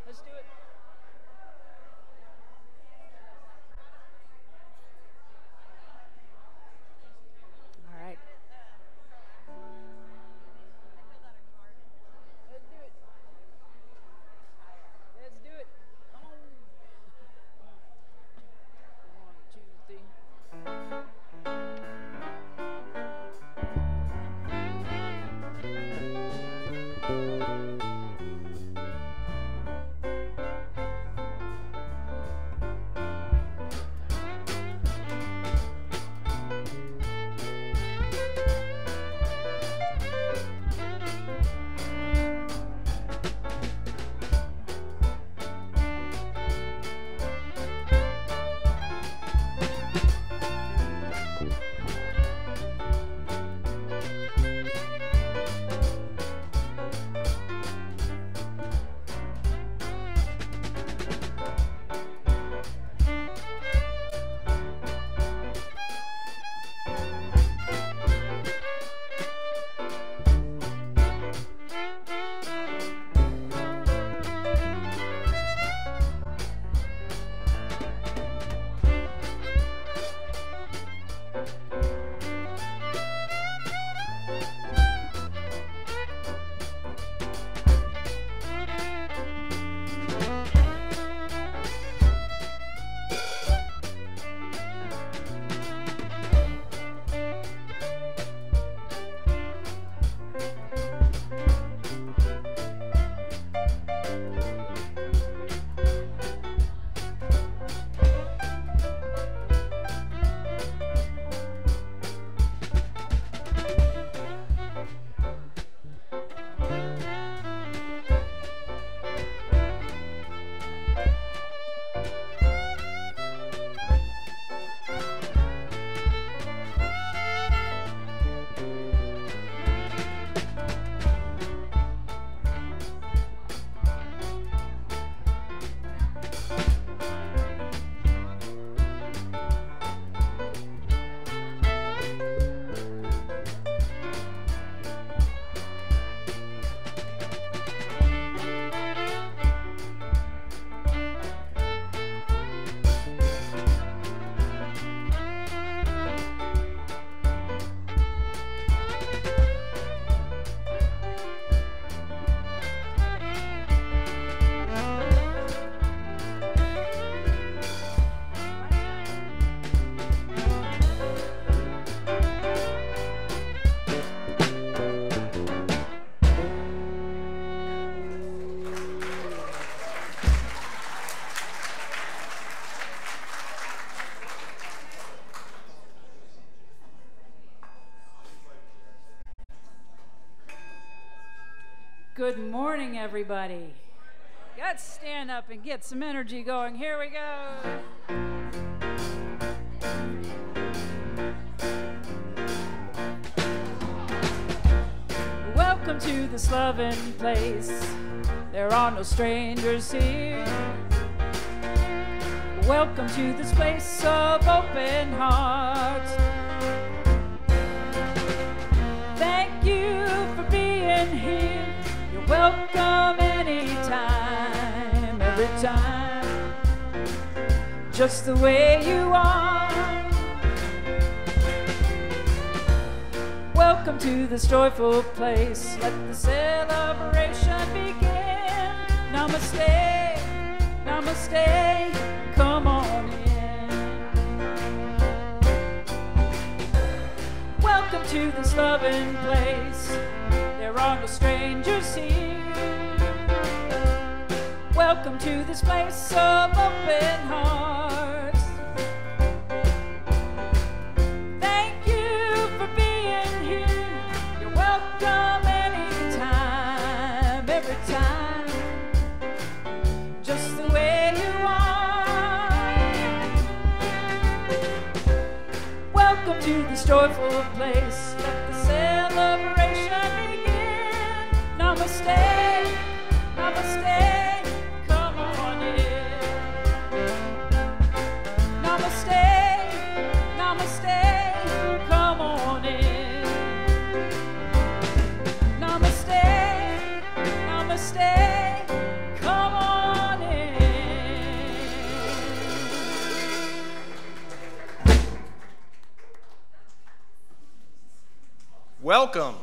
Let's do it. All right. Let's do it. Let's do it. Come on. 1, 2, 3. Good morning, everybody. Let's stand up and get some energy going. Here we go. Welcome to this loving place. There are no strangers here. Welcome to this place of open hearts. Thank you for being here. You're welcome anytime, every time, just the way you are. Welcome to this joyful place. Let the celebration begin. Namaste, namaste, come on in. Welcome to this loving place. There are no strangers here. Welcome to this place of open hearts. Thank you for being here. You're welcome anytime, every time, just the way you are. Welcome to this joyful place. Let the celebration begin. Namaste, namaste, come on in. Namaste, namaste, come on in. Namaste, namaste, come on in. welcome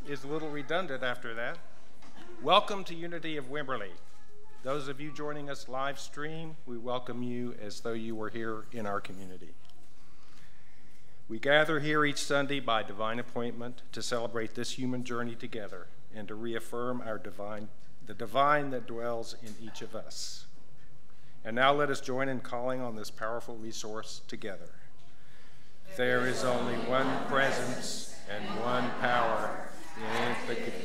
is a little redundant after that. Welcome to Unity of Wimberley. Those of you joining us live stream, we welcome you as though you were here in our community. We gather here each Sunday by divine appointment to celebrate this human journey together and to reaffirm the divine that dwells in each of us. And now let us join in calling on this powerful resource together. There is only one presence and one power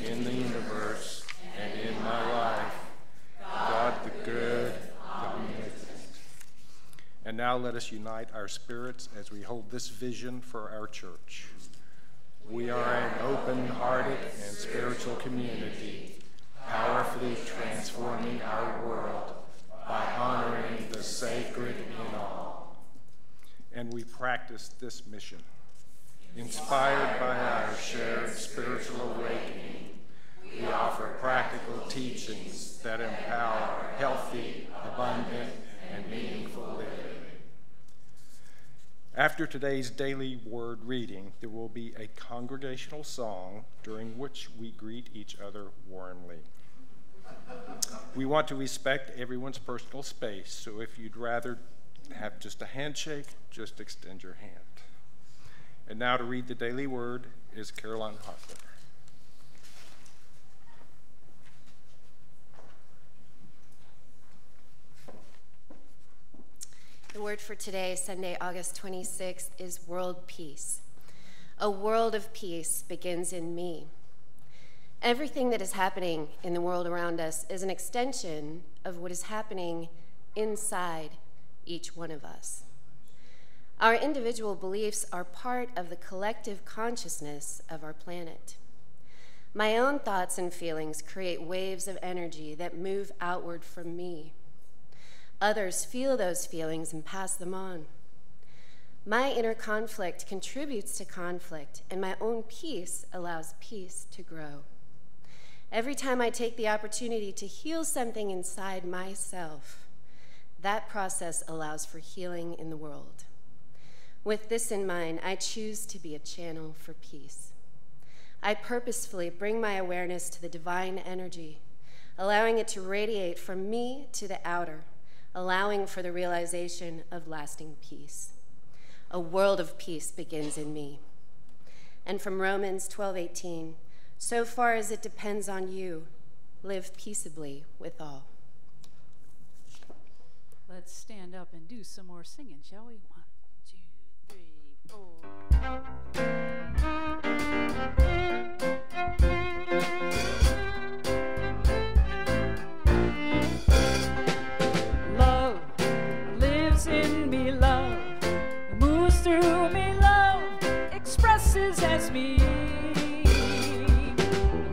in the universe and in my life, God the good, the omnipotent. And now let us unite our spirits as we hold this vision for our church. We are an open-hearted and spiritual community, powerfully transforming our world by honoring the sacred in all. And we practice this mission. Inspired by our shared spiritual awakening, we offer practical teachings that empower healthy, abundant, and meaningful living. After today's daily word reading, there will be a congregational song during which we greet each other warmly. We want to respect everyone's personal space, so if you'd rather have just a handshake, just extend your hand. And now to read the daily word is Caroline Hoffler. The word for today, Sunday, August 26th, is world peace. A world of peace begins in me. Everything that is happening in the world around us is an extension of what is happening inside each one of us. Our individual beliefs are part of the collective consciousness of our planet. My own thoughts and feelings create waves of energy that move outward from me. Others feel those feelings and pass them on. My inner conflict contributes to conflict, and my own peace allows peace to grow. Every time I take the opportunity to heal something inside myself, that process allows for healing in the world. With this in mind, I choose to be a channel for peace. I purposefully bring my awareness to the divine energy, allowing it to radiate from me to the outer, allowing for the realization of lasting peace. A world of peace begins in me. And from Romans 12:18, so far as it depends on you, live peaceably with all. Let's stand up and do some more singing, shall we? 1, 2, 3, 4. Love lives in me, love moves through me, love expresses as me.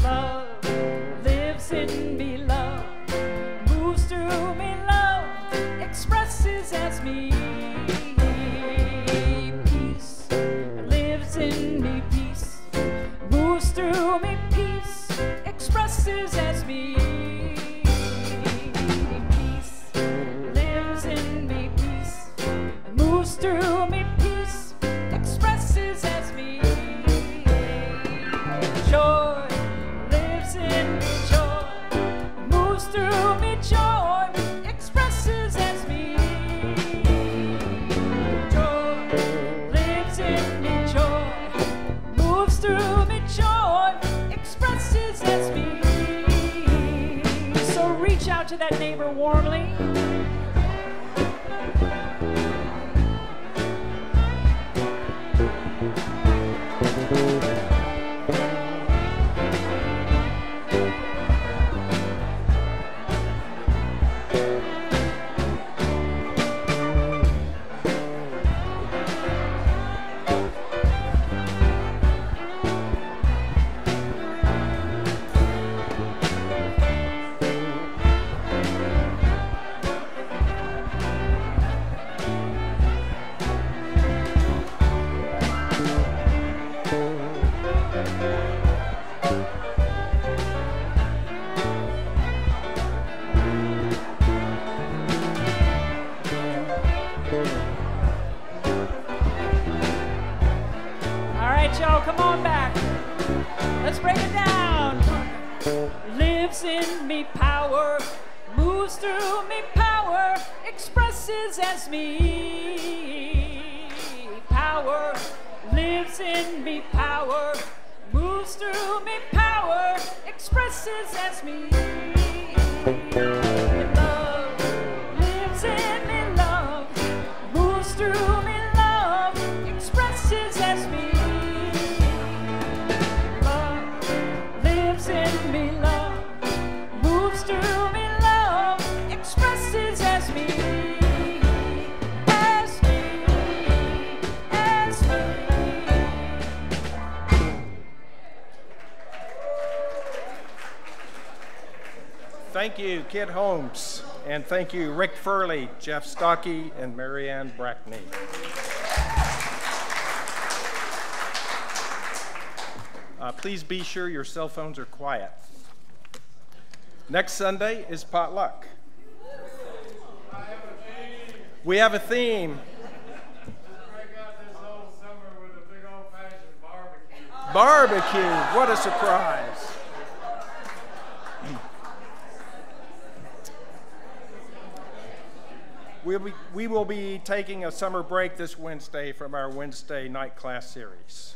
Love lives in me, love moves through me, love expresses as me. Peace lives in me, peace moves through me, peace expresses as me. Peace lives in me, peace moves through me, peace expresses as me. Joy lives in me, joy moves through me, joy expresses as me. Joy lives in me, joy moves through me, joy expresses as me. So reach out to that neighbor warmly. expresses as me. Power lives in me, power moves through me, power expresses as me. Love lives in me, love moves through me, love expresses as me. Love lives in me, love moves through me, love expresses as me. As me, as me. Thank you, Kit Holmes, and thank you, Rick Furley, Jeff Stockey, and Marianne Brackney. Please be sure your cell phones are quiet. Next Sunday is potluck. We have a theme. Barbecue, what a surprise. We will be taking a summer break this Wednesday from our Wednesday night class series.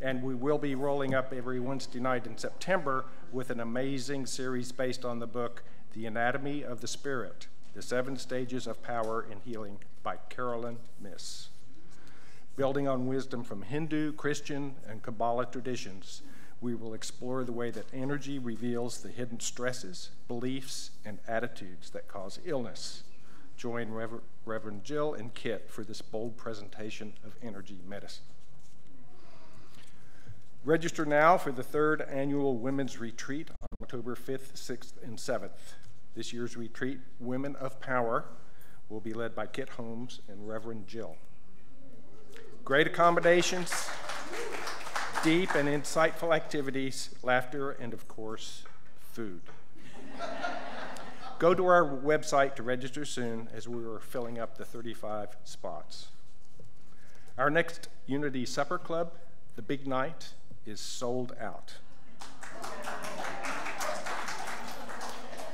And we will be rolling up every Wednesday night in September with an amazing series based on the book, The Anatomy of the Spirit, The 7 Stages of Power in Healing by Carolyn Myss. Building on wisdom from Hindu, Christian, and Kabbalah traditions, we will explore the way that energy reveals the hidden stresses, beliefs, and attitudes that cause illness. Join Reverend Jill and Kit for this bold presentation of energy medicine. Register now for the 3rd Annual Women's Retreat on October 5th, 6th, and 7th. This year's retreat, Women of Power, will be led by Kit Holmes and Reverend Jill. Great accommodations, deep and insightful activities, laughter, and of course, food. Go to our website to register soon as we are filling up the 35 spots. Our next Unity Supper Club, the Big Night, is sold out.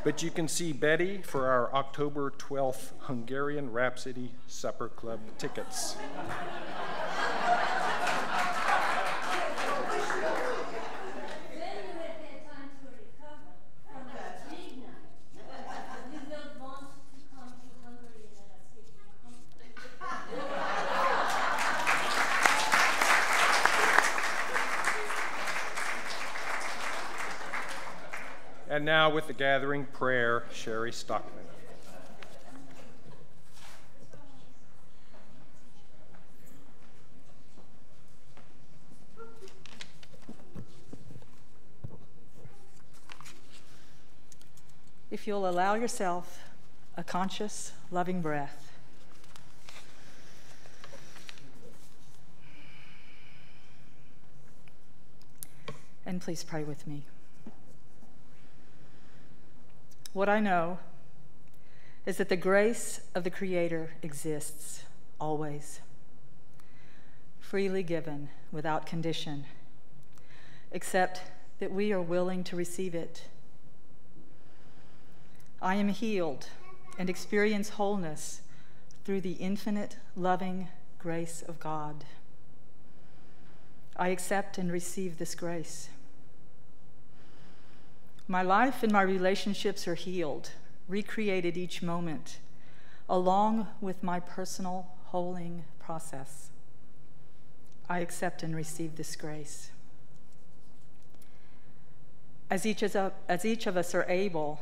But you can see Betty for our October 12th Hungarian Rhapsody Supper Club tickets. And now with the gathering prayer, Sherry Stockman. If you'll allow yourself a conscious, loving breath, and please pray with me. What I know is that the grace of the Creator exists always, freely given without condition, except that we are willing to receive it. I am healed and experience wholeness through the infinite, loving grace of God. I accept and receive this grace. My life and my relationships are healed, recreated each moment, along with my personal holing process. I accept and receive this grace. As each of us are able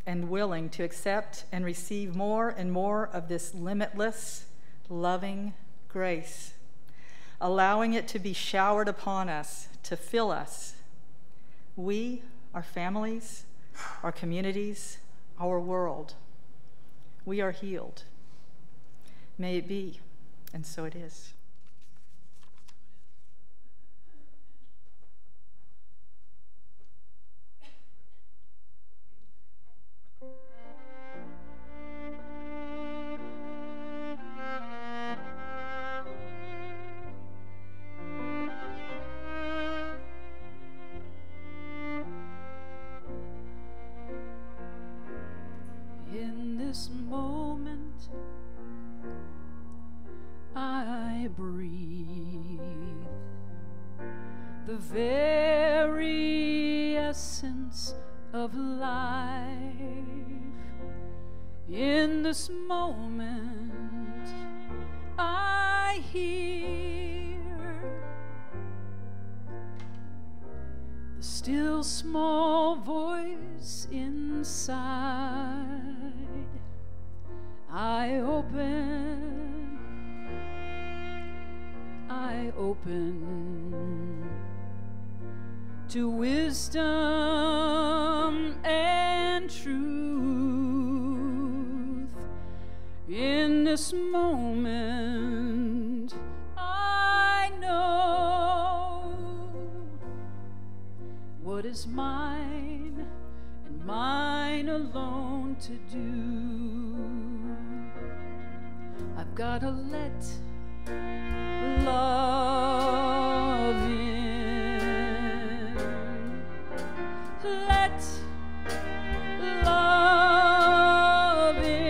and willing to accept and receive more and more of this limitless, loving grace, allowing it to be showered upon us, to fill us, we, our families, our communities, our world, we are healed. May it be, and so it is. In this moment, breathe, the very essence of life. In this moment, I hear the still small voice inside. I open to wisdom and truth. In this moment, I know what is mine and mine alone to do. I've got to let love in. Let love in.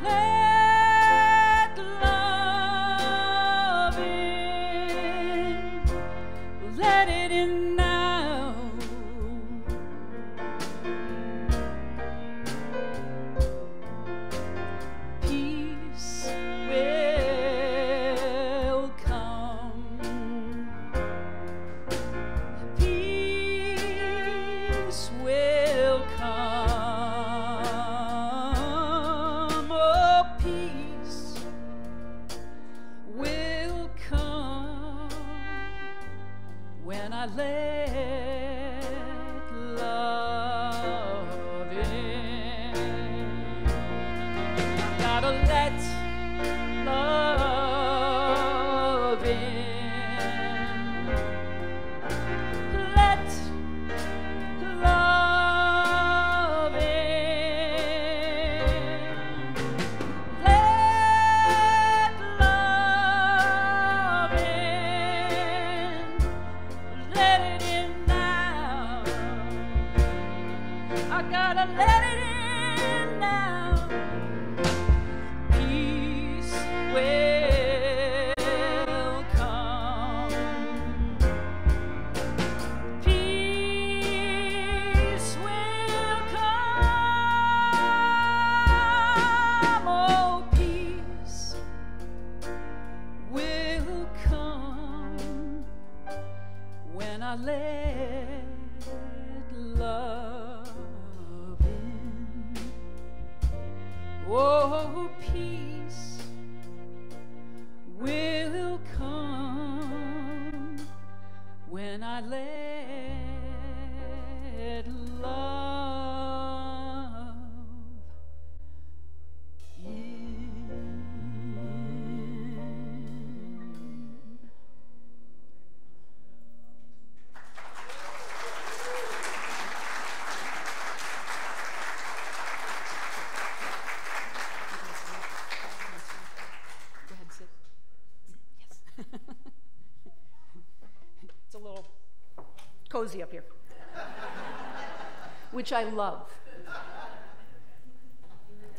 Let love in. Let it in now. Peace will come. Peace will come. Oh, peace will come when I let love in. Gotta let love in. Let love in. Let love in. Let it in now. I gotta let it in now. Peace will come. Peace will come. Oh, peace will come when I let love in. Oh, peace will come when I let love in. Go ahead, sit. Yes. It's a little cozy up here, which I love.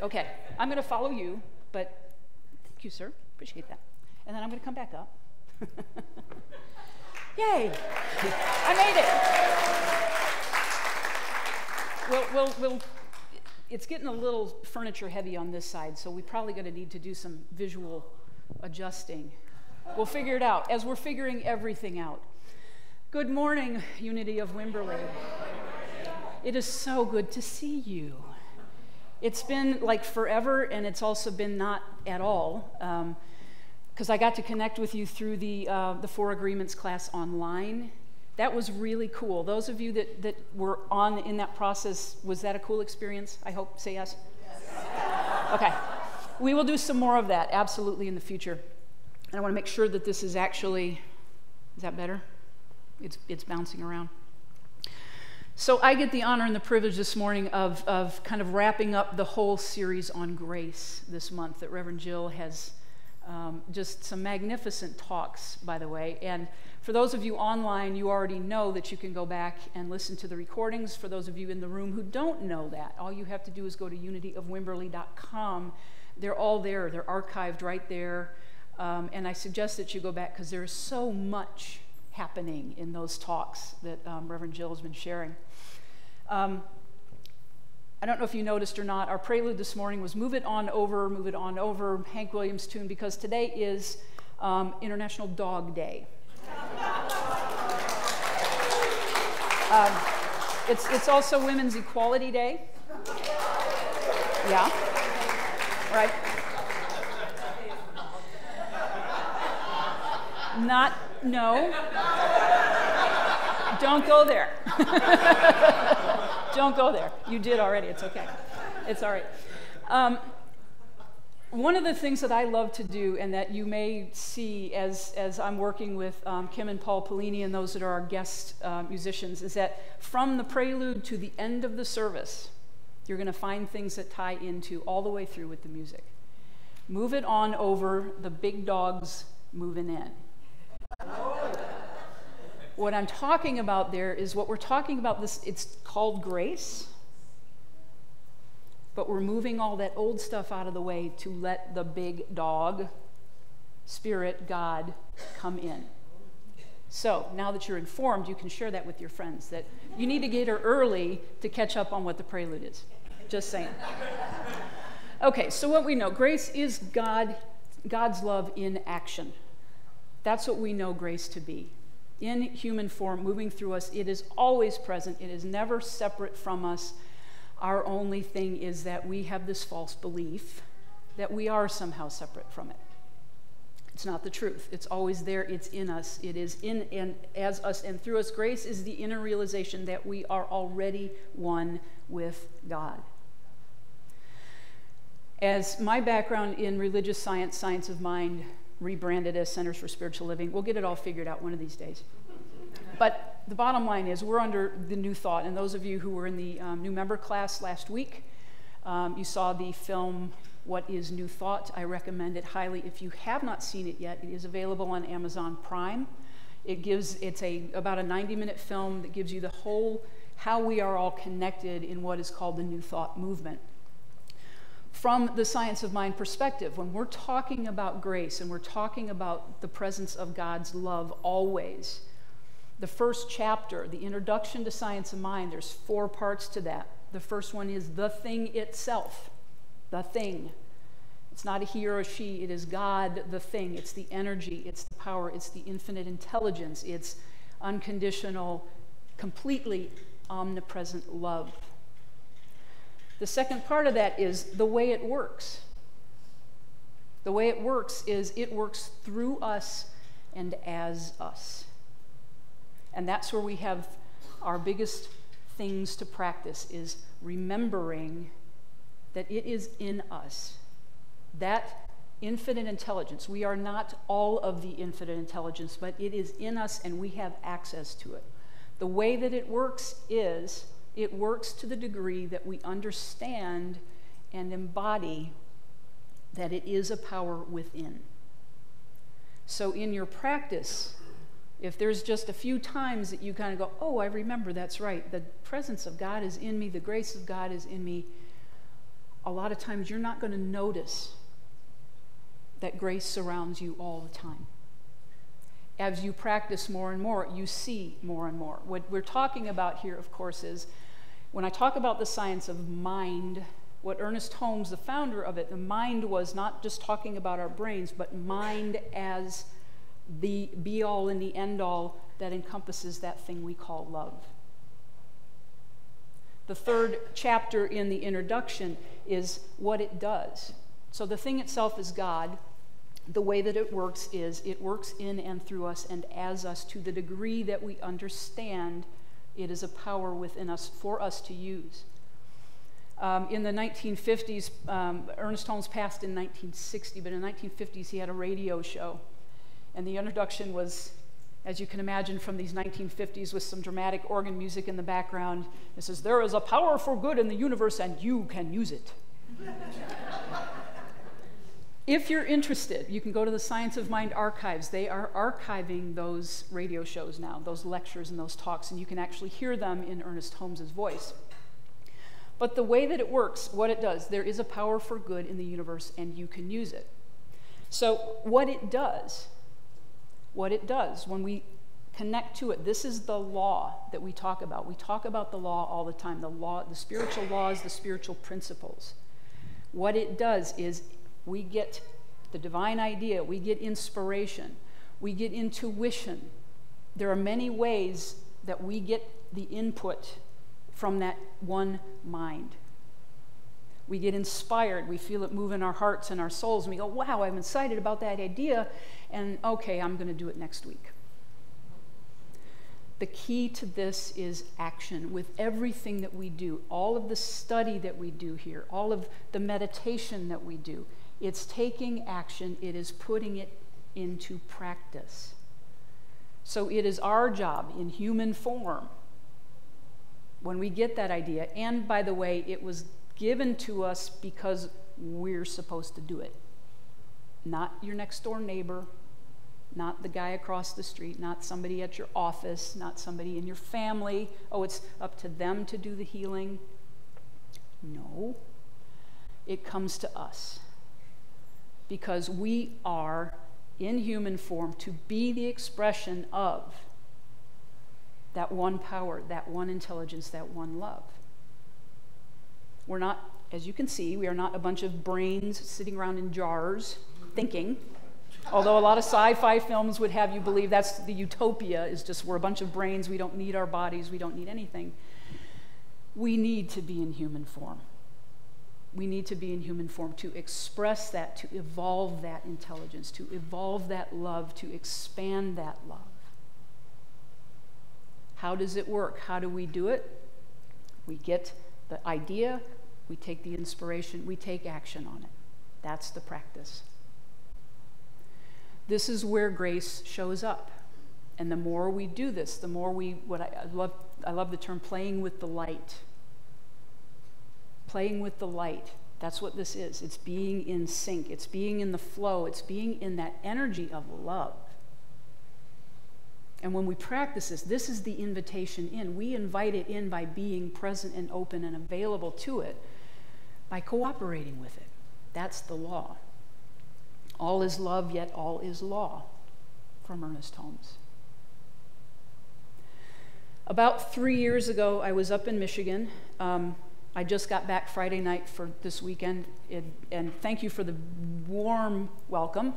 Okay, I'm going to follow you, but thank you, sir. Appreciate that. And then I'm going to come back up. Yay! I made it. We'll, it's getting a little furniture heavy on this side, so we're probably going to need to do some visual adjusting. We'll figure it out as we're figuring everything out. Good morning, Unity of Wimberley. It is so good to see you. It's been like forever, and it's also been not at all, because I got to connect with you through the Four Agreements class online. That was really cool. Those of you that were in that process, was that a cool experience? I hope. Say yes. Yes. Okay. We will do some more of that, absolutely, in the future. And I want to make sure that this is actually, is that better? It's bouncing around. So I get the honor and the privilege this morning of kind of wrapping up the whole series on grace this month that Reverend Jill has just some magnificent talks, by the way. And for those of you online, you already know that you can go back and listen to the recordings. For those of you in the room who don't know that, all you have to do is go to unityofwimberley.com. They're all there. They're archived right there. And I suggest that you go back because there is so much happening in those talks that Reverend Jill has been sharing. I don't know if you noticed or not, our prelude this morning was Move It On Over, Hank Williams' tune, because today is International Dog Day. It's also Women's Equality Day. Yeah, right. No. Don't go there. Don't go there. You did already. It's okay. It's all right. One of the things that I love to do, and that you may see as I'm working with Kim and Paul Pellini and those that are our guest musicians, is that from the prelude to the end of the service, you're going to find things that tie into all the way through with the music. Move it on over, the big dog's moving in. What I'm talking about there is what we're talking about, this, it's called grace, but we're moving all that old stuff out of the way to let the big dog, Spirit, God, come in. So now that you're informed, you can share that with your friends, that you need to get her early to catch up on what the prelude is. Just saying. Okay, so what we know, grace is God's love in action. That's what we know grace to be. In human form, moving through us, it is always present. It is never separate from us. Our only thing is that we have this false belief that we are somehow separate from it. It's not the truth. It's always there. It's in us. It is in and as us and through us. Grace is the inner realization that we are already one with God. As my background in religious science, science of mind, rebranded as Centers for Spiritual Living, we'll get it all figured out one of these days. But the bottom line is we're under the New Thought, and those of you who were in the new member class last week, you saw the film, What is New Thought? I recommend it highly. If you have not seen it yet, it is available on Amazon Prime. It's about a 90-minute film that gives you the whole, how we are all connected in what is called the New Thought movement. From the science of mind perspective, when we're talking about grace and we're talking about the presence of God's love always, the first chapter, the introduction to science of mind, there's 4 parts to that. The first one is the thing itself, the thing. It's not a he or a she, it is God, the thing. It's the energy, it's the power, it's the infinite intelligence, it's unconditional, completely omnipresent love. The second part of that is the way it works. The way it works is it works through us and as us. And that's where we have our biggest things to practice, is remembering that it is in us. That infinite intelligence, we are not all of the infinite intelligence, but it is in us and we have access to it. The way that it works is, it works to the degree that we understand and embody that it is a power within. So in your practice, if there's just a few times that you kind of go, oh, I remember, that's right, the presence of God is in me, the grace of God is in me, a lot of times you're not going to notice that grace surrounds you all the time. As you practice more and more, you see more and more. What we're talking about here, of course, is when I talk about the science of mind, what Ernest Holmes, the founder of it, the mind was not just talking about our brains, but mind as the be-all and the end-all that encompasses that thing we call love. The third chapter in the introduction is what it does. So the thing itself is God. The way that it works is it works in and through us and as us to the degree that we understand it is a power within us for us to use. In the 1950s, Ernest Holmes passed in 1960, but in the 1950s he had a radio show. And the introduction was, as you can imagine from these 1950s, with some dramatic organ music in the background. It says, "There is a power for good in the universe and you can use it." If you're interested, you can go to the Science of Mind archives. They are archiving those radio shows now, those lectures and those talks, and you can actually hear them in Ernest Holmes' voice. But the way that it works, what it does, there is a power for good in the universe, and you can use it. So what it does when we connect to it, this is the law that we talk about. We talk about the law all the time, the spiritual laws, the spiritual principles. What it does is we get the divine idea, we get inspiration, we get intuition. There are many ways that we get the input from that one mind. We get inspired, we feel it move in our hearts and our souls, and we go, wow, I'm excited about that idea, and okay, I'm going to do it next week. The key to this is action. With everything that we do, all of the study that we do here, all of the meditation that we do, it's taking action, it is putting it into practice. So it is our job in human form, when we get that idea, and by the way, it was given to us because we're supposed to do it. Not your next door neighbor, not the guy across the street, not somebody at your office, not somebody in your family. Oh, it's up to them to do the healing. No, it comes to us because we are in human form to be the expression of that one power, that one intelligence, that one love. We're not, as you can see, we are not a bunch of brains sitting around in jars thinking. Although a lot of sci-fi films would have you believe that's the utopia, is just we're a bunch of brains, we don't need our bodies, we don't need anything. We need to be in human form. We need to be in human form to express that, to evolve that intelligence, to evolve that love, to expand that love. How does it work? How do we do it? We get the idea, we take the inspiration, we take action on it. That's the practice. This is where grace shows up. And the more we do this, the more I love the term playing with the light. Playing with the light. That's what this is. It's being in sync. It's being in the flow. It's being in that energy of love. And when we practice this is the invitation in. We invite it in by being present and open and available to it, by cooperating with it. That's the law. All is love, yet all is law, from Ernest Holmes. About 3 years ago, I was up in Michigan. I just got back Friday night for this weekend, and thank you for the warm welcome.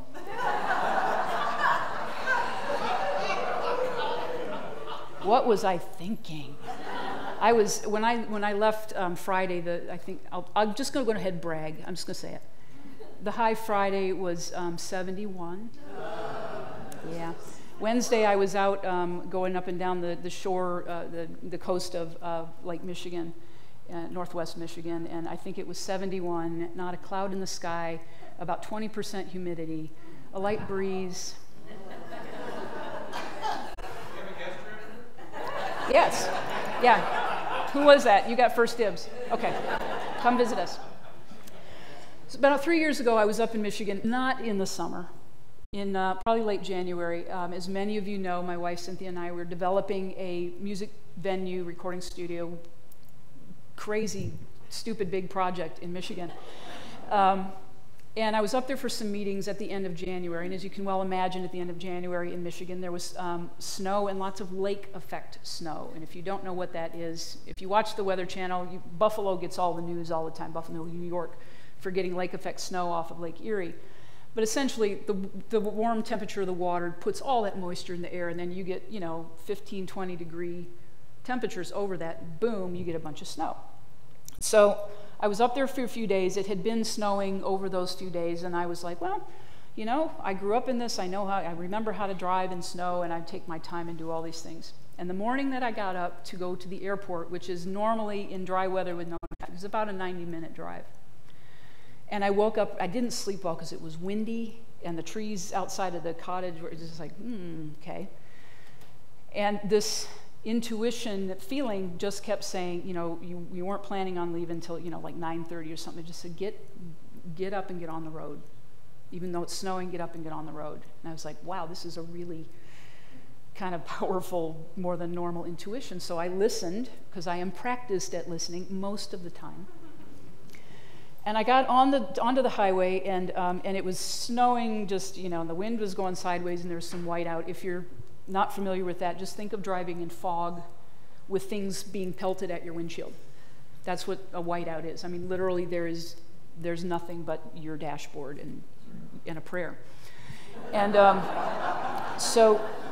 What was I thinking? When I left Friday, I'm just going to go ahead and brag. I'm just going to say it. The high Friday was 71. Yeah. Wednesday, I was out going up and down the shore, the coast of Lake Michigan, northwest Michigan, and I think it was 71, not a cloud in the sky, about 20% humidity, a light breeze. Yes. Yeah. Who was that? You got first dibs. Okay. Come visit us. So about 3 years ago, I was up in Michigan, not in the summer, in probably late January. As many of you know, my wife Cynthia and I were developing a music venue, recording studio, crazy, stupid big project in Michigan. And I was up there for some meetings at the end of January, and as you can well imagine, at the end of January in Michigan, there was snow and lots of lake effect snow. And if you don't know what that is, if you watch the Weather Channel, Buffalo gets all the news all the time, Buffalo, New York, for getting lake effect snow off of Lake Erie. But essentially, the warm temperature of the water puts all that moisture in the air, and then you get, 15, 20 degree temperatures over that, boom, you get a bunch of snow. So I was up there for a few days. It had been snowing over those few days, and I was like, well, I grew up in this. I remember how to drive in snow, and I take my time and do all these things. And the morning that I got up to go to the airport, which is normally in dry weather with no traffic, it was about a 90-minute drive. And I woke up, I didn't sleep well because it was windy, and the trees outside of the cottage were just like, okay. And this intuition feeling just kept saying, you weren't planning on leaving until, like 9:30 or something. It just said, get up and get on the road. Even though it's snowing, get up and get on the road. And I was like, wow, this is a really kind of powerful, more than normal intuition. So I listened, because I am practiced at listening most of the time. And I got onto the highway, and it was snowing, just, and the wind was going sideways, and there was some whiteout. If you're not familiar with that, just think of driving in fog with things being pelted at your windshield. That's what a whiteout is. I mean, literally, there's nothing but your dashboard and a prayer. And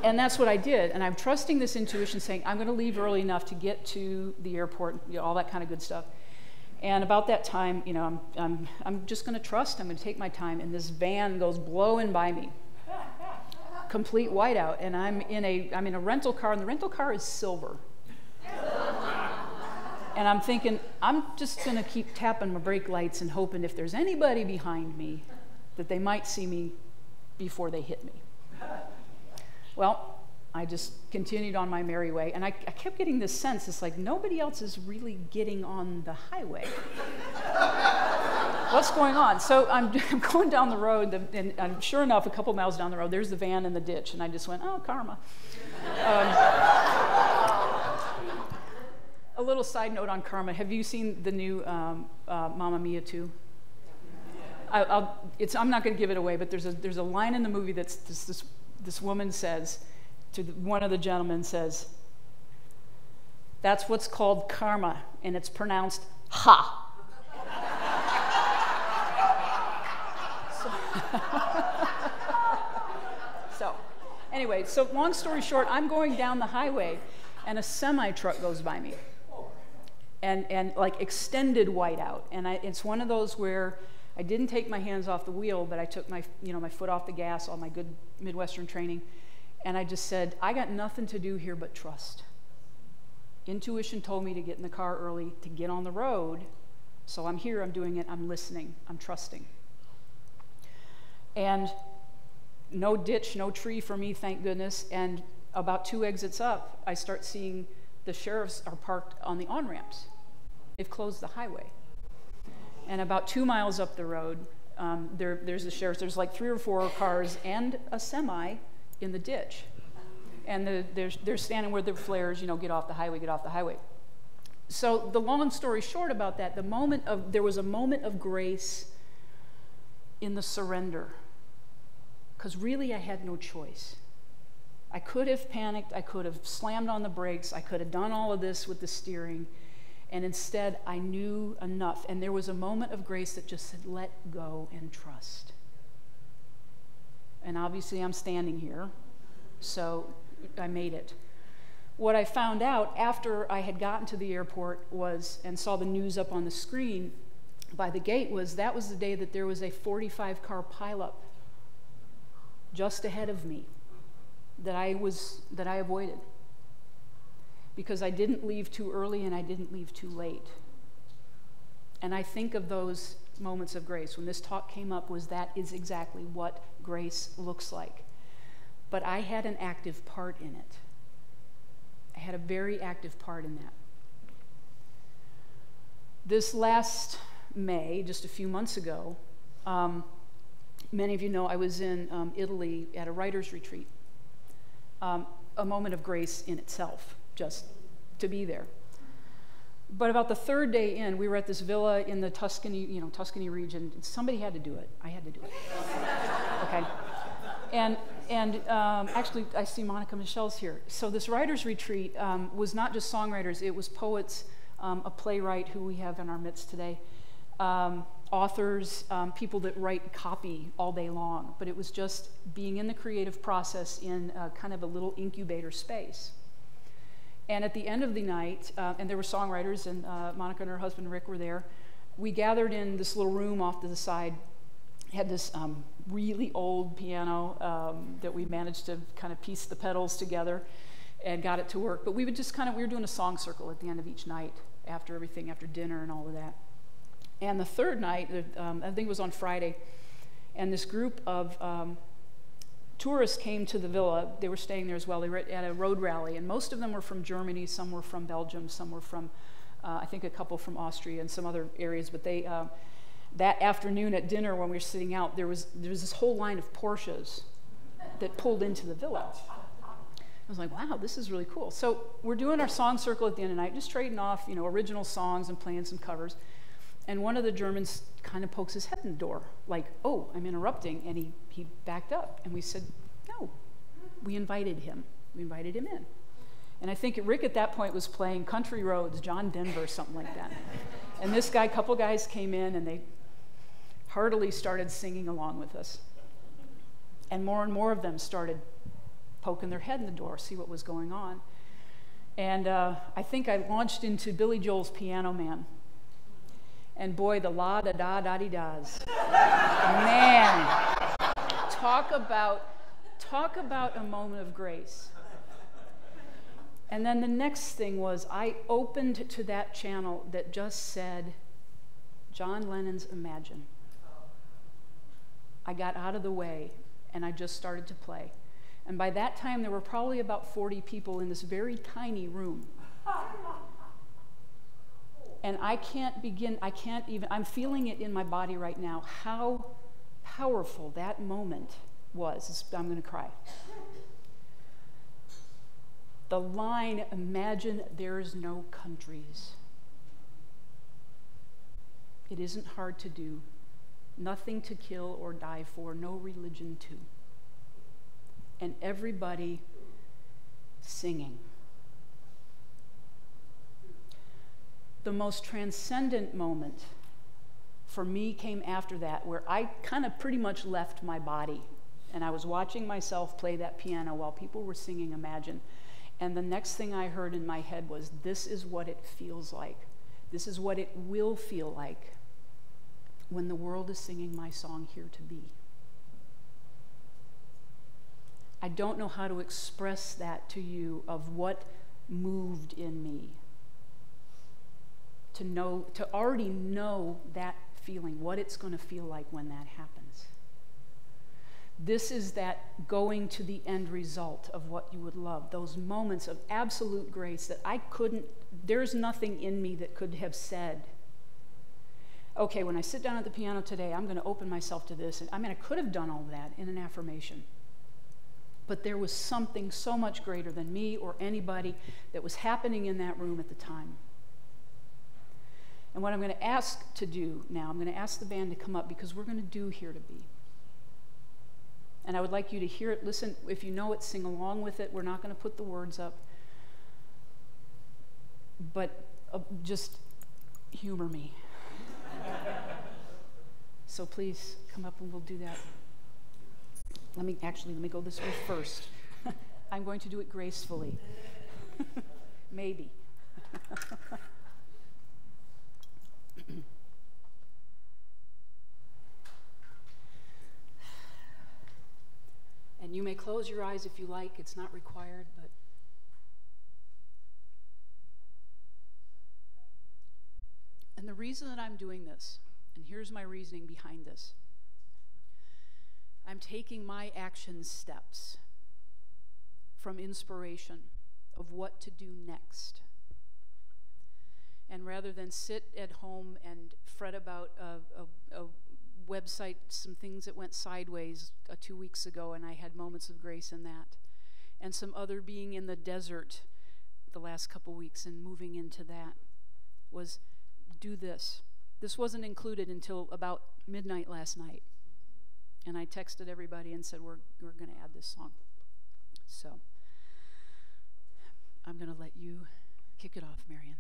and that's what I did. And I'm trusting this intuition, saying, I'm going to leave early enough to get to the airport, all that kind of good stuff. And about that time, I'm just going to trust. I'm going to take my time. And this van goes blowing by me, complete whiteout. And I'm in a rental car, and the rental car is silver. And I'm thinking, I'm just going to keep tapping my brake lights and hoping if there's anybody behind me that they might see me before they hit me. Well, I just continued on my merry way, and I kept getting this sense, it's like nobody else is really getting on the highway. What's going on? So I'm going down the road, and sure enough, a couple miles down the road, there's the van in the ditch, and I just went, oh, karma. A little side note on karma. Have you seen the new Mamma Mia 2? I'm not going to give it away, but there's a line in the movie that's this woman says to one of the gentlemen, says, that's what's called karma, and it's pronounced ha. So anyway, so long story short, I'm going down the highway, and a semi-truck goes by me, and like extended whiteout, and it's one of those where I didn't take my hands off the wheel, but I took my foot off the gas, all my good Midwestern training, and I just said, I got nothing to do here but trust. Intuition told me to get in the car early, to get on the road, so I'm here, I'm doing it, I'm listening, I'm trusting. And no ditch, no tree for me, thank goodness, and about 2 exits up, I start seeing the sheriffs are parked on the on-ramps. They've closed the highway. And about 2 miles up the road, there's the sheriffs. There's like 3 or 4 cars and a semi in the ditch. And they're standing where the flares, get off the highway, get off the highway. So the long story short about that, there was a moment of grace in the surrender. Because really I had no choice. I could have panicked, I could have slammed on the brakes, I could have done all of this with the steering, and instead I knew enough. And there was a moment of grace that just said, let go and trust. And obviously I'm standing here, so I made it. What I found out after I had gotten to the airport and saw the news up on the screen by the gate that was the day that there was a 45-car pileup just ahead of me that I avoided, because I didn't leave too early and I didn't leave too late. And I think of those moments of grace. When this talk came up, that is exactly what grace looks like. But I had an active part in it. I had a very active part in that. This last May, just a few months ago, many of you know I was in Italy at a writer's retreat. A moment of grace in itself, just to be there. But about the 3rd day in, we were at this villa in the Tuscany region. Somebody had to do it. I had to do it. Okay. And actually, I see Monica Michelle's here. So this writer's retreat was not just songwriters. It was poets, a playwright who we have in our midst today, authors, people that write copy all day long. But it was just being in the creative process in kind of a little incubator space. And at the end of the night, and there were songwriters, and Monica and her husband Rick were there, we gathered in this little room off to the side, had this really old piano that we managed to kind of piece the pedals together and got it to work. But we would just we were doing a song circle at the end of each night, after dinner and all of that. And the 3rd night, I think it was on Friday, and this group of tourists came to the villa. They were staying there as well. They were at a road rally, and most of them were from Germany, some were from Belgium, some were from, I think a couple from Austria and some other areas. But they, that afternoon at dinner when we were sitting out, there was this whole line of Porsches that pulled into the villa. I was like, wow, this is really cool. So we're doing our song circle at the end of the night, just trading off, original songs and playing some covers. And one of the Germans kind of pokes his head in the door, like, oh, I'm interrupting. And he backed up. And we said, no. We invited him. We invited him in. And I think Rick at that point was playing Country Roads, John Denver, something like that. And this guy, couple guys came in, and they heartily started singing along with us. And more of them started poking their head in the door, see what was going on. And I think I launched into Billy Joel's Piano Man. And boy, the la-da-da-da-dee-das. Man, talk about a moment of grace. And then the next thing was I opened to that channel that just said, John Lennon's Imagine. I got out of the way, and I just started to play. And by that time, there were probably about 40 people in this very tiny room. And I'm feeling it in my body right now, how powerful that moment was. I'm going to cry. The line, imagine there's no countries. It isn't hard to do. Nothing to kill or die for, no religion too. And everybody singing. The most transcendent moment for me came after that, where I kind of pretty much left my body. And I was watching myself play that piano while people were singing Imagine. And the next thing I heard in my head was, this is what it feels like. This is what it will feel like when the world is singing my song, Here to Be. I don't know how to express that to you, of what moved in me. To already know that feeling, what it's going to feel like when that happens. This is that going to the end result of what you would love, those moments of absolute grace that there's nothing in me that could have said, okay, when I sit down at the piano today, I'm going to open myself to this. And I could have done all of that in an affirmation. But there was something so much greater than me or anybody that was happening in that room at the time. And what I'm going to ask to do now, I'm going to ask the band to come up, because we're going to do Here to Be. And I would like you to hear it, listen, if you know it, sing along with it. We're not going to put the words up. But just humor me. So please come up and we'll do that. Let me go this way first. I'm going to do it gracefully. Maybe. And you may close your eyes if you like. It's not required, but and the reason that I'm doing this, and here's my reasoning behind this. I'm taking my action steps from inspiration of what to do next. And rather than sit at home and fret about a website, some things that went sideways 2 weeks ago, and I had moments of grace in that, and some other being in the desert the last couple weeks and moving into that, was do this. This wasn't included until about midnight last night. And I texted everybody and said, we're going to add this song. So I'm going to let you kick it off, Marion.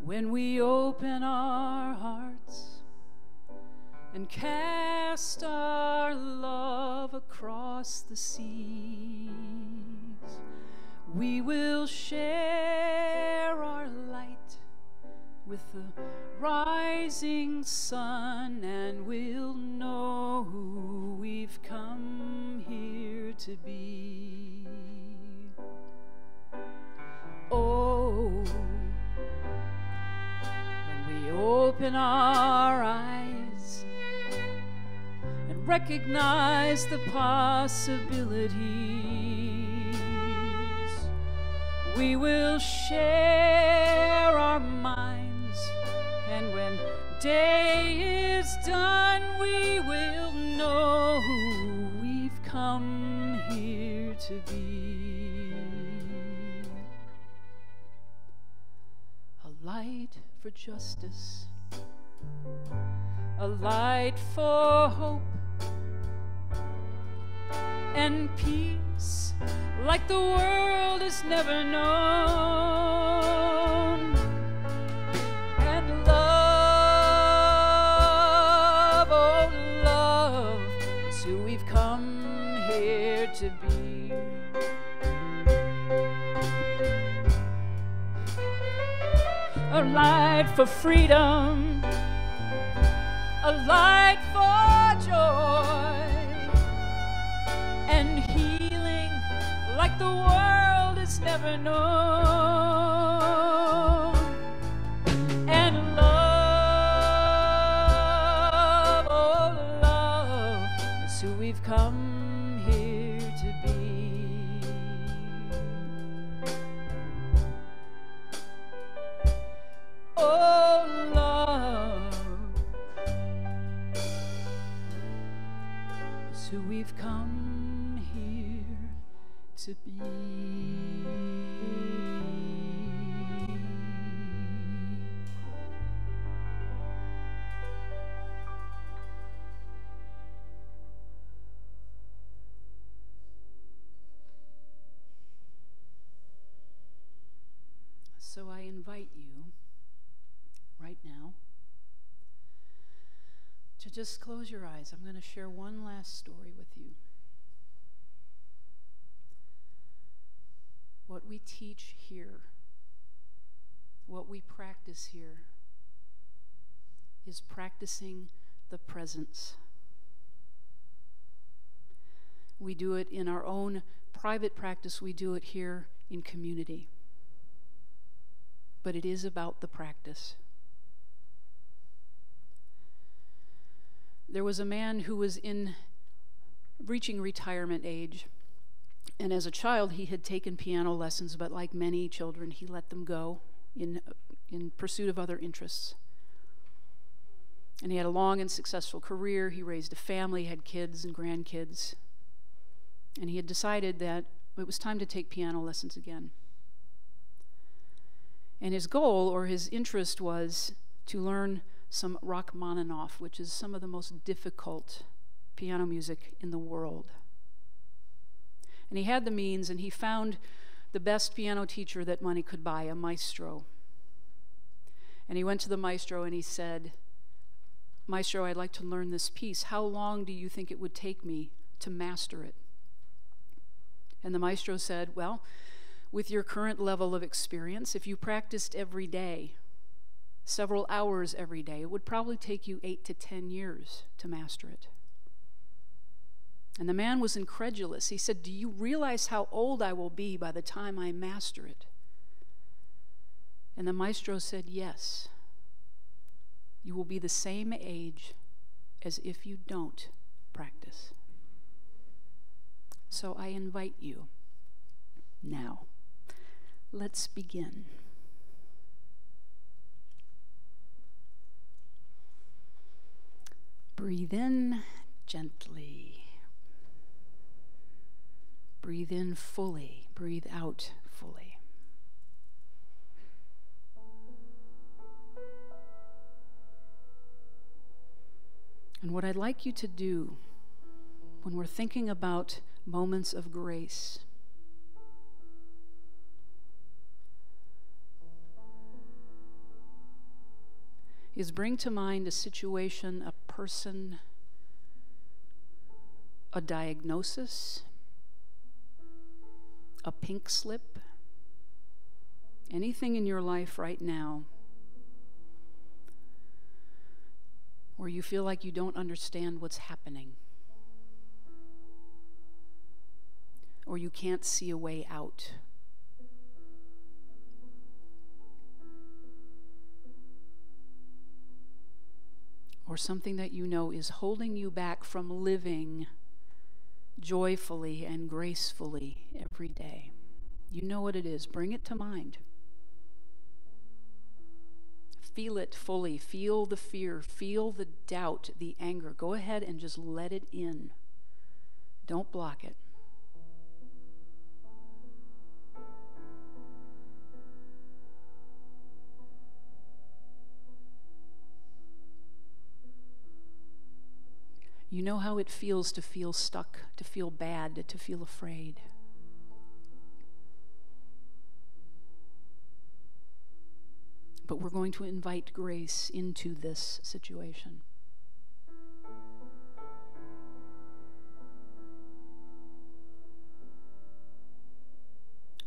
When we open our hearts and cast our love across the seas. We will share our light with the rising sun, and we'll know who we've come here to be. Oh, when we open our eyes and recognize the possibilities, we will share our minds, and when day is done, we will know who we've come here to be. A light for justice, a light for hope, and peace like the world has never known. And love, oh love, is who we've come here to be. A light for freedom, a light for joy, and healing like the world has never known. And love, oh love, is who we've come here to be. Oh love, is who we've come here to be. So I invite you right now to just close your eyes. I'm going to share one last story with you. What we teach here, what we practice here, is practicing the presence. We do it in our own private practice, we do it here in community. But it is about the practice. There was a man who was reaching retirement age, and as a child he had taken piano lessons, but like many children he let them go in pursuit of other interests. And he had a long and successful career. He raised a family, had kids and grandkids, and he had decided that it was time to take piano lessons again. And his goal, or his interest, was to learn some Rachmaninoff, which is some of the most difficult piano music in the world. And he had the means, and he found the best piano teacher that money could buy, a maestro. And he went to the maestro and he said, "Maestro, I'd like to learn this piece. How long do you think it would take me to master it?" And the maestro said, "Well, with your current level of experience, if you practiced every day, several hours every day, it would probably take you 8 to 10 years to master it." And the man was incredulous. He said, "Do you realize how old I will be by the time I master it?" And the maestro said, "Yes. You will be the same age as if you don't practice." So I invite you now. Let's begin. Breathe in gently. Breathe in fully. Breathe out fully. And what I'd like you to do when we're thinking about moments of grace is bring to mind a situation, a person, a diagnosis, a pink slip, anything in your life right now where you feel like you don't understand what's happening, or you can't see a way out. Or something that you know is holding you back from living joyfully and gracefully every day. You know what it is. Bring it to mind. Feel it fully. Feel the fear. Feel the doubt, the anger. Go ahead and just let it in. Don't block it. You know how it feels to feel stuck, to feel bad, to feel afraid. But we're going to invite grace into this situation.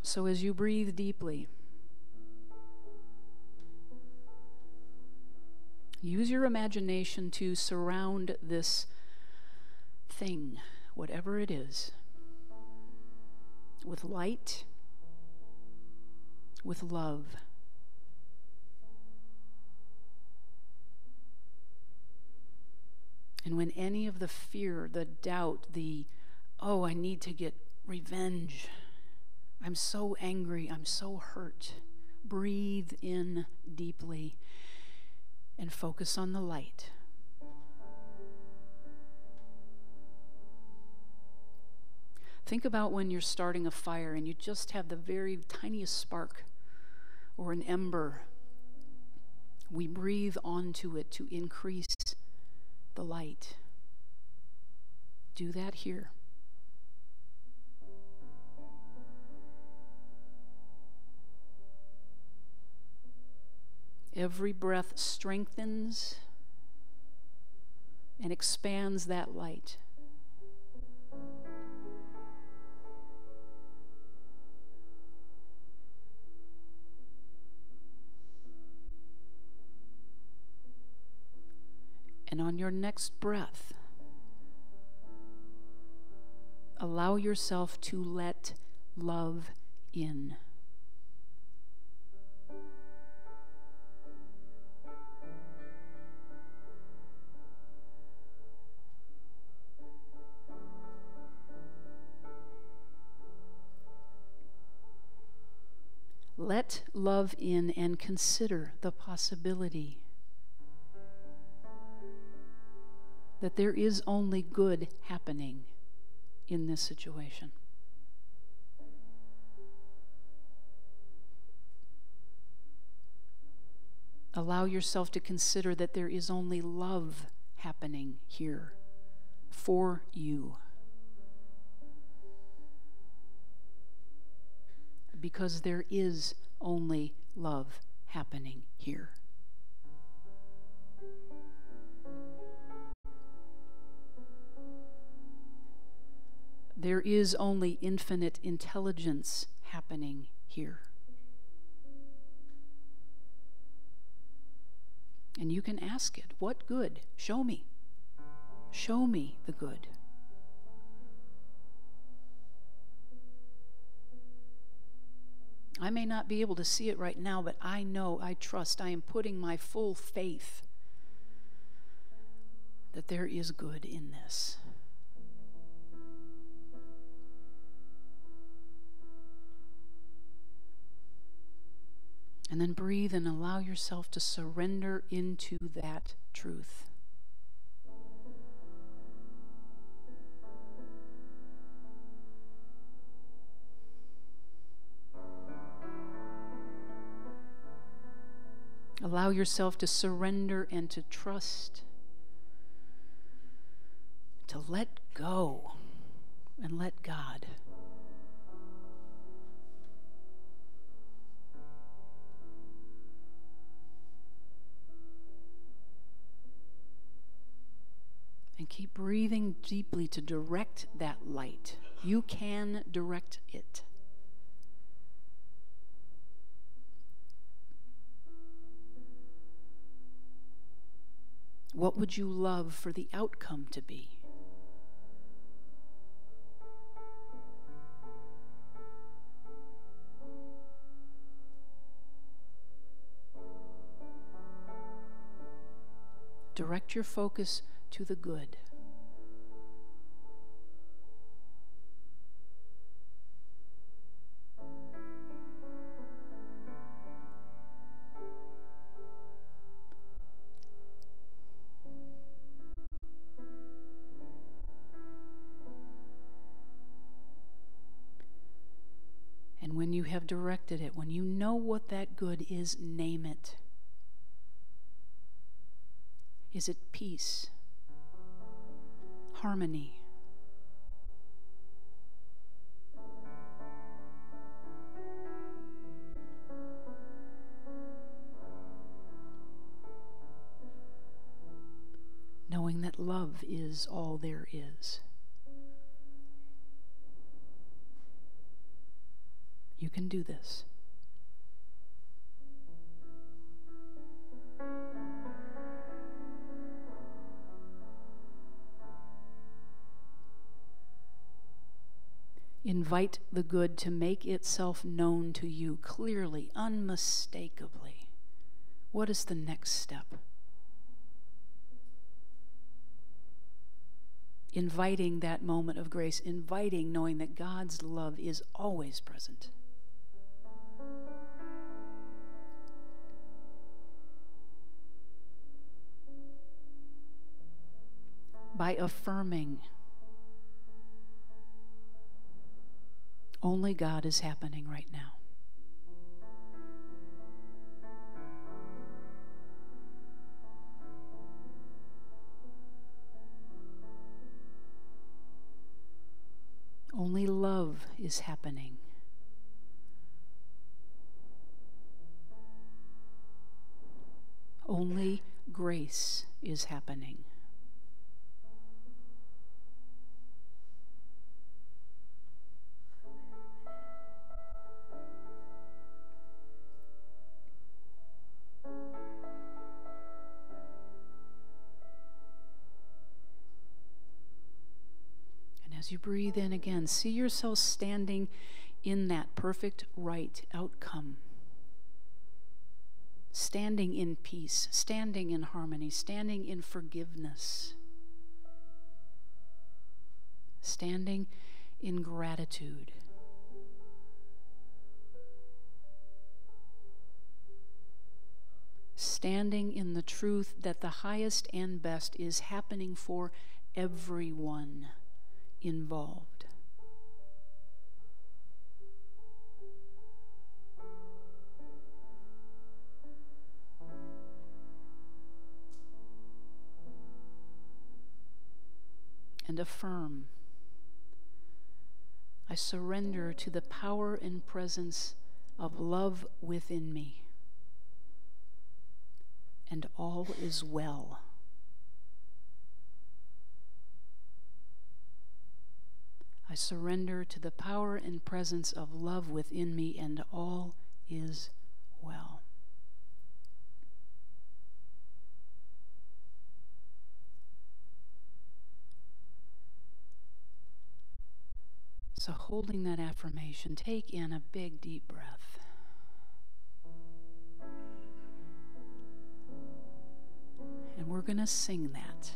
So as you breathe deeply, use your imagination to surround this thing, whatever it is, with light, with love. And when any of the fear, the doubt, oh, I need to get revenge, I'm so angry, I'm so hurt, breathe in deeply and focus on the light. Think about when you're starting a fire and you just have the very tiniest spark or an ember. We breathe onto it to increase the light. Do that here. Every breath strengthens and expands that light. And on your next breath, allow yourself to let love in. Let love in and consider the possibility that there is only good happening in this situation. Allow yourself to consider that there is only love happening here for you. Because there is only love happening here. There is only infinite intelligence happening here. And you can ask it, what good? Show me. Show me the good. I may not be able to see it right now, but I know, I trust, I am putting my full faith that there is good in this. And then breathe and allow yourself to surrender into that truth. Allow yourself to surrender and to trust, to let go and let God. Keep breathing deeply to direct that light. You can direct it. What would you love for the outcome to be? Direct your focus to the good. And when you have directed it, when you know what that good is, name it. Is it peace? Harmony? Knowing that love is all there is. You can do this. Invite the good to make itself known to you clearly, unmistakably. What is the next step? Inviting that moment of grace, inviting knowing that God's love is always present. By affirming only God is happening right now. Only love is happening. Only grace is happening. As you breathe in again, see yourself standing in that perfect right outcome. Standing in peace, standing in harmony, standing in forgiveness, standing in gratitude. Standing in the truth that the highest and best is happening for everyone involved. And affirm, I surrender to the power and presence of love within me, and all is well. I surrender to the power and presence of love within me, and all is well. So holding that affirmation, take in a big, deep breath. And we're going to sing that.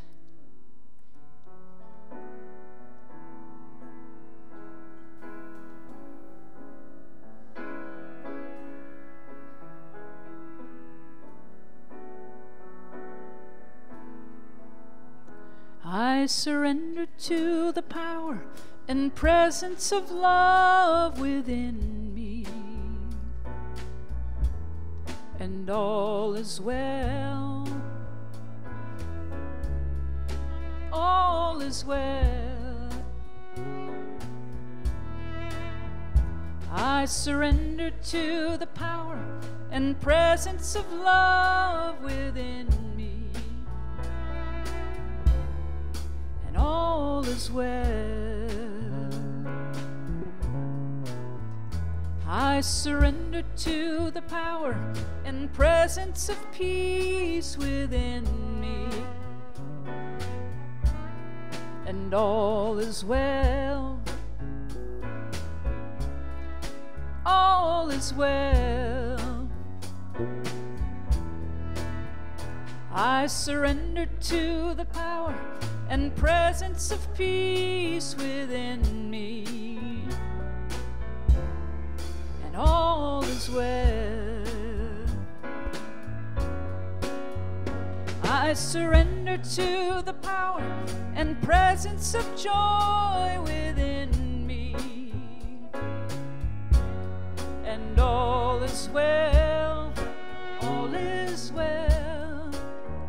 I surrender to the power and presence of love within me, and all is well, all is well. I surrender to the power and presence of love within me, is well. I surrender to the power and presence of peace within me, and all is well. All is well. I surrender to the power and presence of peace within me, and all is well. I surrender to the power and presence of joy within me, and all is well. All is well.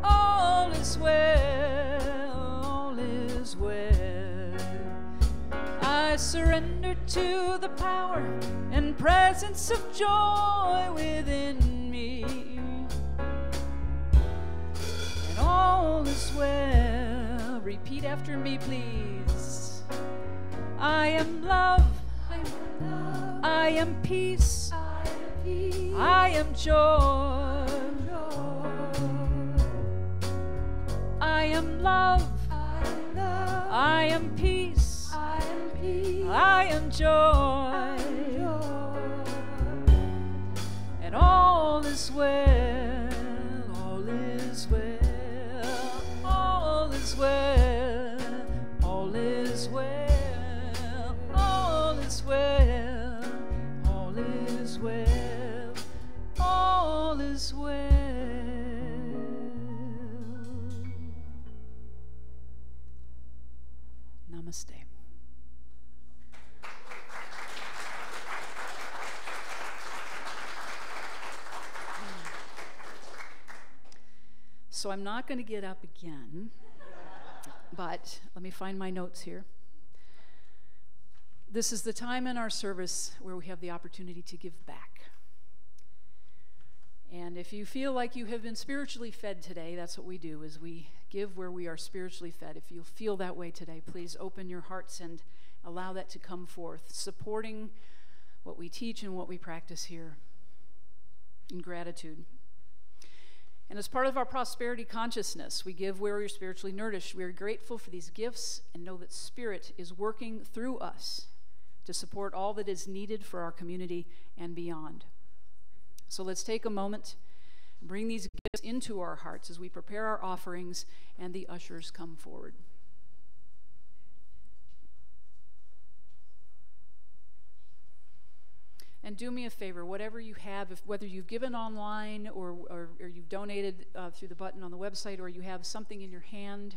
All is well. All is well. I surrender to the power and presence of joy within me, and all is well. Repeat after me, please. I am love. I am love. I am peace. I am peace. I am joy. I am love. I am love. I am peace. I am peace. I am joy. And all is well. All is well. All is well. All is well. All is well. All is well. All is well. Namaste. So I'm not going to get up again, but let me find my notes here. This is the time in our service where we have the opportunity to give back. And if you feel like you have been spiritually fed today, that's what we do, is we give where we are spiritually fed. If you feel that way today, please open your hearts and allow that to come forth, supporting what we teach and what we practice here in gratitude. And as part of our prosperity consciousness, we give where we're spiritually nourished. We are grateful for these gifts and know that Spirit is working through us to support all that is needed for our community and beyond. So let's take a moment and bring these gifts into our hearts as we prepare our offerings and the ushers come forward. And do me a favor, whatever you have, whether you've given online or you've donated through the button on the website, or you have something in your hand,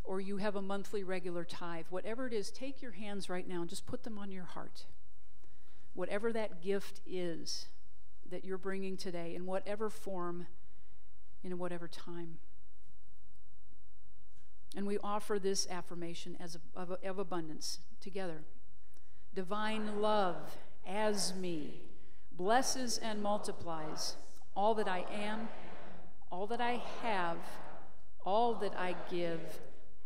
or you have a monthly regular tithe, whatever it is, take your hands right now and just put them on your heart. Whatever that gift is that you're bringing today, in whatever form, in whatever time. And we offer this affirmation of abundance together. Divine love as me blesses and multiplies all that I am, all that I have, all that I give,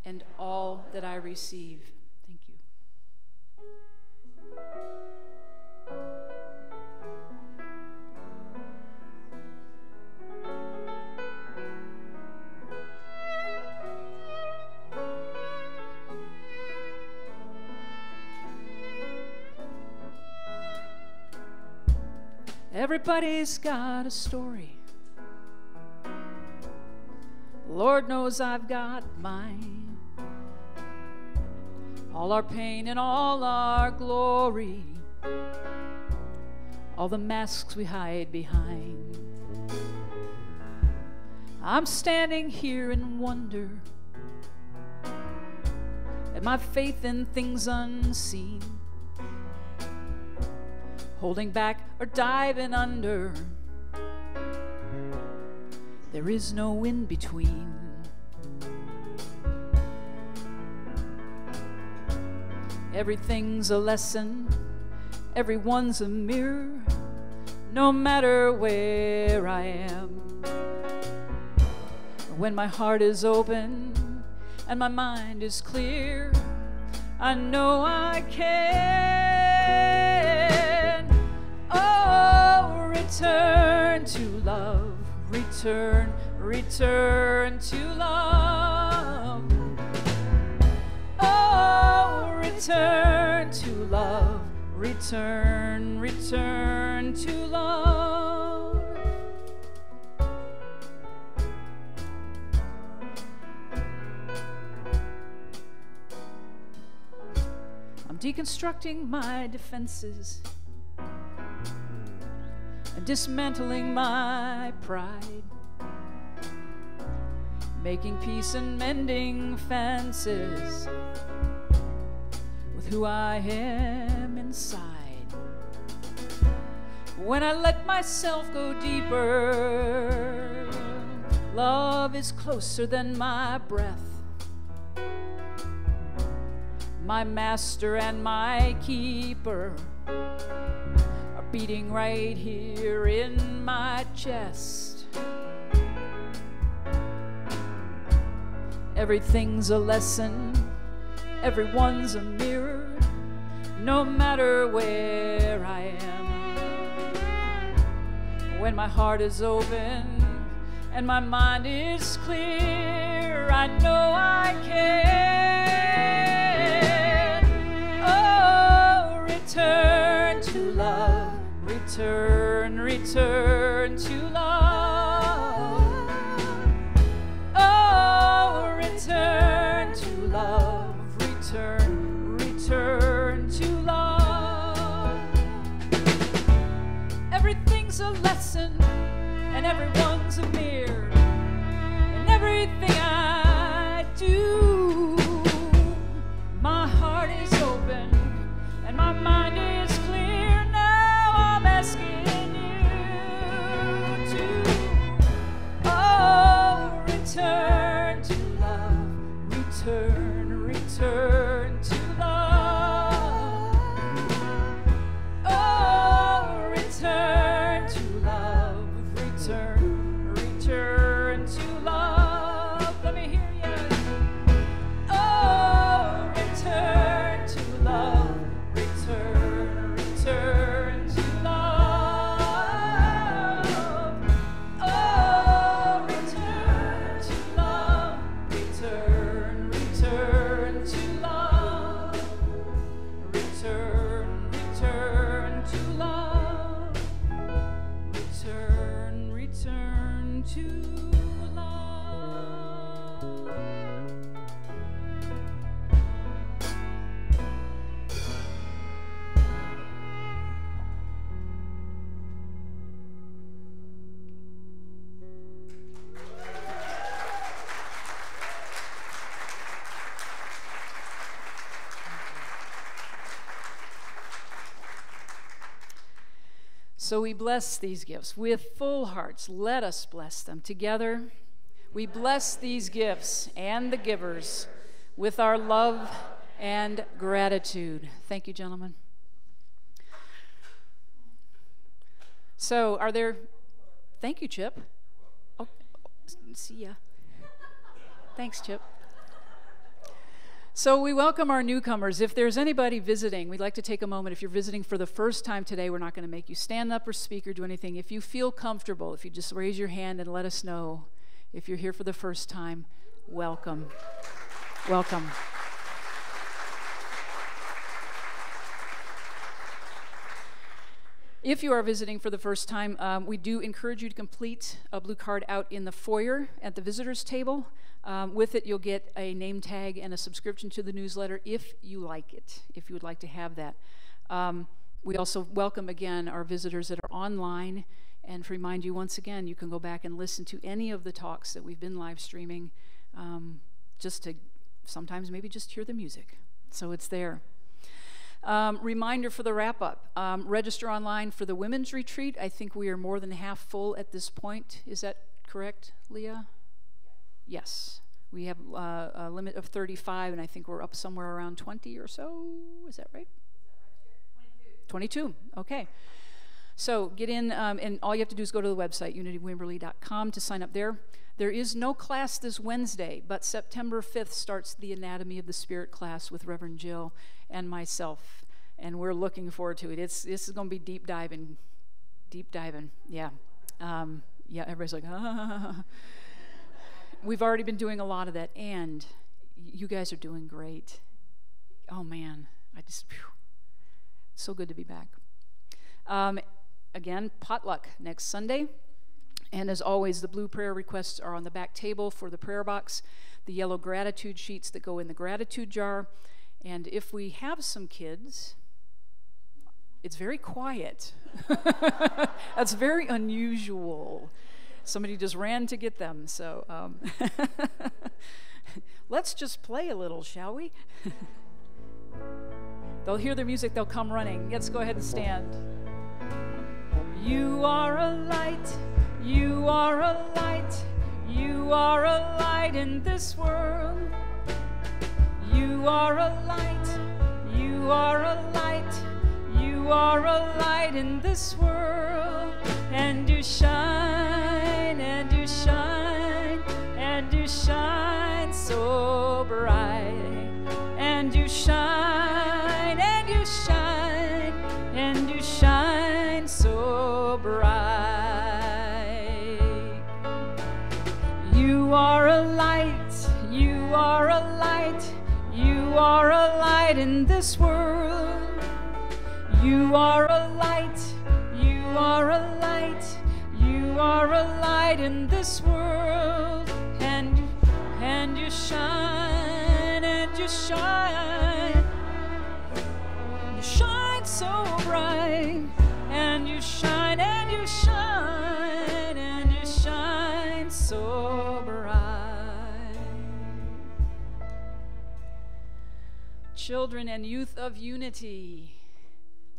and all that I receive. Thank you. Everybody's got a story. Lord knows I've got mine. All our pain and all our glory, all the masks we hide behind. I'm standing here in wonder at my faith in things unseen, holding back or diving under. There is no in between. Everything's a lesson, everyone's a mirror, no matter where I am. When my heart is open and my mind is clear, I know I can. Oh, return to love, return, return to love. Oh, return to love, return, return to love. I'm deconstructing my defenses and dismantling my pride, making peace and mending fences with who I am inside. When I let myself go deeper, love is closer than my breath, my master and my keeper are beating right here in my chest. Everything's a lesson, everyone's a mirror, no matter where I am. When my heart is open and my mind is clear, I know I can. Oh, return to love, return, return to love. Oh, return to love, return, return to love. Everything's a lesson and everyone's a mirror, and everything I do, my heart is open and my mind is clear. Now I'm asking you to, oh, return to love, return, return to love. Oh, return to love, return, return to love. Let me hear you. Oh, return to love, return, return to love. Oh, return to love, return, return to love. Return, return to love. Return, return to love. So we bless these gifts with full hearts. Let us bless them together. We bless these gifts and the givers with our love and gratitude. Thank you, gentlemen. So are there, thank you, Chip. Oh, see ya. Thanks, Chip. So we welcome our newcomers. If there's anybody visiting, we'd like to take a moment. If you're visiting for the first time today, we're not going to make you stand up or speak or do anything. If you feel comfortable, if you just raise your hand and let us know. If you're here for the first time, welcome. Welcome. If you are visiting for the first time, we do encourage you to complete a blue card out in the foyer at the visitors table. With it, you'll get a name tag and a subscription to the newsletter if you like it, if you would like to have that. We also welcome, again, our visitors that are online. And to remind you once again, you can go back and listen to any of the talks that we've been live streaming, just to sometimes maybe just hear the music. So it's there. Reminder for the wrap-up. Register online for the women's retreat. I think we are more than half full at this point. Is that correct, Leah? Yes. We have a limit of 35, and I think we're up somewhere around 20 or so. Is that right? 22. Okay. So get in, and all you have to do is go to the website, unitywimberley.com, to sign up there. There is no class this Wednesday, but September 5th starts the Anatomy of the Spirit class with Reverend Jill and myself, and we're looking forward to it. This is going to be deep diving, yeah. Yeah, everybody's like, ah. We've already been doing a lot of that, and you guys are doing great. Oh, man, so good to be back. Again, potluck next Sunday. And as always, the blue prayer requests are on the back table for the prayer box, the yellow gratitude sheets that go in the gratitude jar. And if we have some kids, it's very quiet. That's very unusual. Somebody just ran to get them, so let's just play a little, shall we? They'll hear the music, they'll come running. Let's go ahead and stand. You are a light, you are a light, you are a light in this world. You are a light, you are a light, you are a light in this world. And you shine, and you shine, and you shine so bright. And you shine, and you shine, and you shine so bright. You are a light, you are a light, you are a light in this world. You are a light, you are a light, you are a light in this world. And you shine, and you shine, you shine so bright. And you shine, and you shine, and you shine so bright. Children and youth of unity,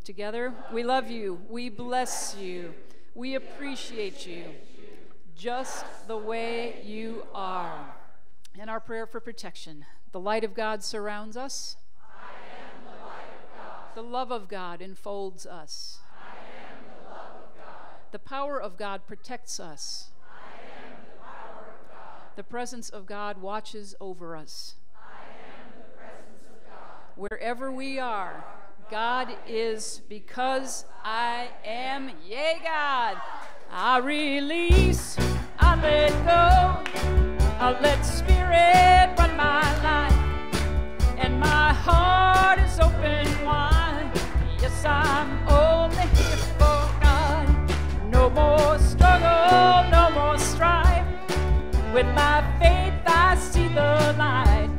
together, we love you, we bless you, we appreciate you, just the way you are. And our prayer for protection. The light of God surrounds us. I am the light of God. The love of God enfolds us. I am the love of God. The power of God protects us. I am the power of God. The presence of God watches over us. I am the presence of God. Wherever we are, God is, because I am. Yea, God. I release, I let go, I let Spirit run my life, and my heart is open wide. Yes, I'm only here for God. No more struggle, no more strife. With my faith I see the light.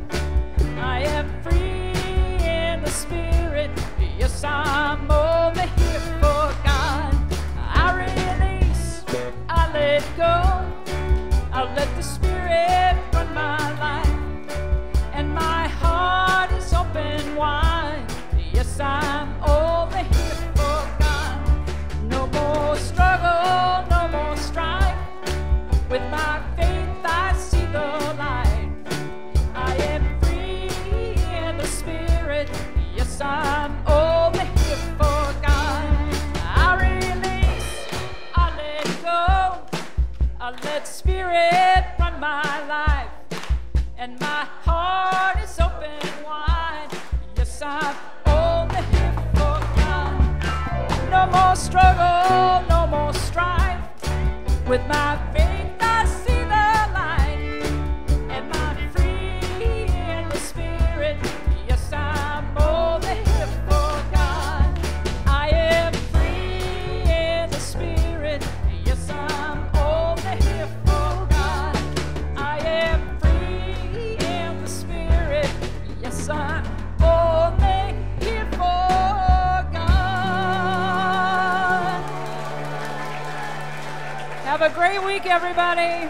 I am free in the Spirit. Yes, I'm only here for God. I release, I let go, I let the Spirit run my life, and my heart is open wide. Yes, I'm only here for God. No more struggle, no more strife. With my faith I see the light. I am free in the Spirit. Yes, I'm only here for God. I release, I let go, I let Spirit run my life, and my heart is open wide. Yes, I'm only here for God. No more struggle, no more strife. With my faith I see the light, and I'm free in the Spirit. Yes, I'm only here for God. I am free in the Spirit. Yes, I'm only here for God. I am free in the Spirit. Yes, I'm only here for God. Have a great week, everybody.